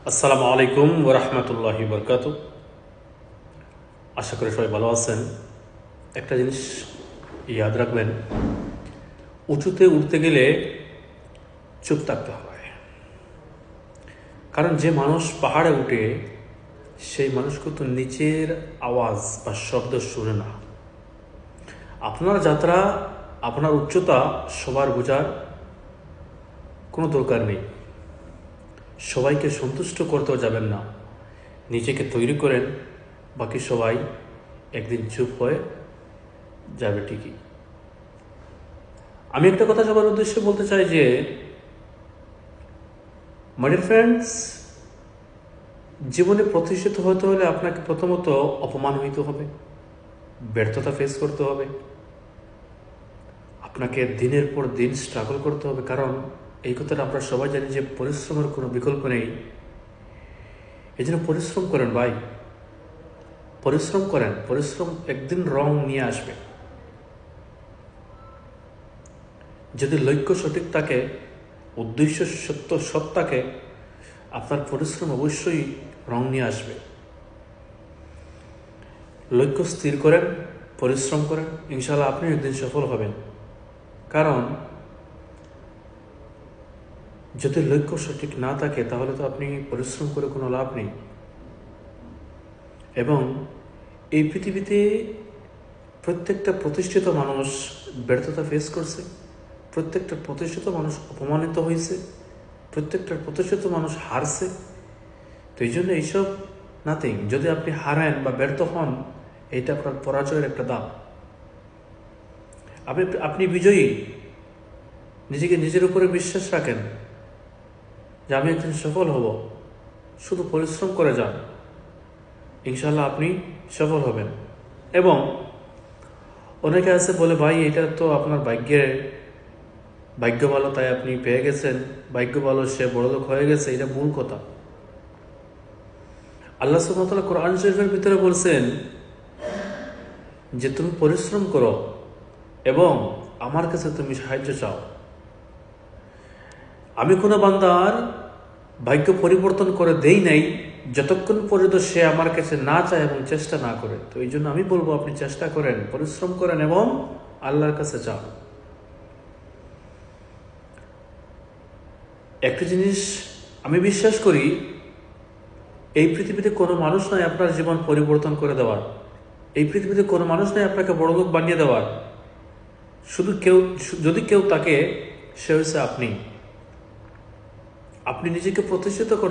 আসসালামু আলাইকুম ওরহমতুল্লাহি বরকাত। আশা করি সবাই ভালো আছেন। একটা জিনিস ইয়াদ রাখবেন, উঁচুতে উঠতে গেলে চুপ থাকতে হয়। কারণ যে মানুষ পাহাড়ে উঠে সেই মানুষ কিন্তু নিচের আওয়াজ বা শব্দ শুনে না। আপনার যাত্রা, আপনার উচ্চতা সবার বোঝার কোনো দরকার নেই। সবাইকে সন্তুষ্ট করতেও যাবেন না। নিজেকে তৈরি করেন, বাকি সবাই একদিন চুপ হয়ে যাবে ঠিকই। আমি একটা কথা সবার উদ্দেশ্যে বলতে চাই যে, মাই ডিয়ার ফ্রেন্ডস, জীবনে প্রতিষ্ঠিত হতে হলে আপনাকে প্রথমত অপমান হইতে হবে, ব্যর্থতা ফেস করতে হবে, আপনাকে দিনের পর দিন স্ট্রাগল করতে হবে। কারণ এই কথাটা আমরা সবাই জানি যে পরিশ্রমের কোনো বিকল্প নেই। এই জন্য পরিশ্রম করেন ভাই, পরিশ্রম করেন। পরিশ্রম একদিন রং নিয়ে আসবে। যদি লক্ষ্য সঠিক থাকে, উদ্দেশ্য সৎ থাকে, আপনার পরিশ্রম অবশ্যই রং নিয়ে আসবে। লক্ষ্য স্থির করেন, পরিশ্রম করেন, ইনশাআল্লাহ আপনি একদিন সফল হবেন। কারণ যদি লক্ষ্য সঠিক না থাকে তাহলে তো আপনি পরিশ্রম করে কোনো লাভ নেই। এবং এই পৃথিবীতে প্রত্যেকটা প্রতিষ্ঠিত মানুষ ব্যর্থতা ফেস করছে, প্রত্যেকটা প্রতিষ্ঠিত মানুষ অপমানিত হয়েছে, প্রত্যেকটা প্রতিষ্ঠিত মানুষ হারছে। তো এই জন্য এইসব নাথিং। যদি আপনি হারেন বা ব্যর্থ হন, এটা আপনার পরাজয়ের একটা দাম। আপনি বিজয়ী। নিজেকে নিজের উপরে বিশ্বাস রাখেন যে আমি একদিন সফল হব। শুধু পরিশ্রম করে যান, ইনশাল্লাহ আপনি সফল হবেন। এবং অনেকে আছে বলে, ভাই এটা তো আপনার ভাগ্য ভালো তাই আপনি পেয়ে গেছেন, ভাগ্য ভালো সে বড়লোক হয়ে গেছে। এটা ভুল কথা। আল্লাহ সুবহানাহু ওয়া তাআলা কোরআন শরীফের ভিতরে বলছেন যে তুমি পরিশ্রম করো এবং আমার কাছে তুমি সাহায্য চাও। আমি কোনো বান্দার ভাগ্য পরিবর্তন করে দেই নাই যতক্ষণ পর্যন্ত সে আমার কাছে না চায় এবং চেষ্টা না করে। তো এই জন্য আমি বলবো, আপনি চেষ্টা করেন, পরিশ্রম করেন এবং আল্লাহর কাছে চান। একটা জিনিস আমি বিশ্বাস করি, এই পৃথিবীতে কোনো মানুষ নাই আপনার জীবন পরিবর্তন করে দেওয়ার। এই পৃথিবীতে কোনো মানুষ নাই আপনাকে বড়লোক বানিয়ে দেওয়ার। যদি কেউ তাকে, সে হচ্ছে আপনি। আপনি নিজেকে প্রতিষ্ঠিত করতে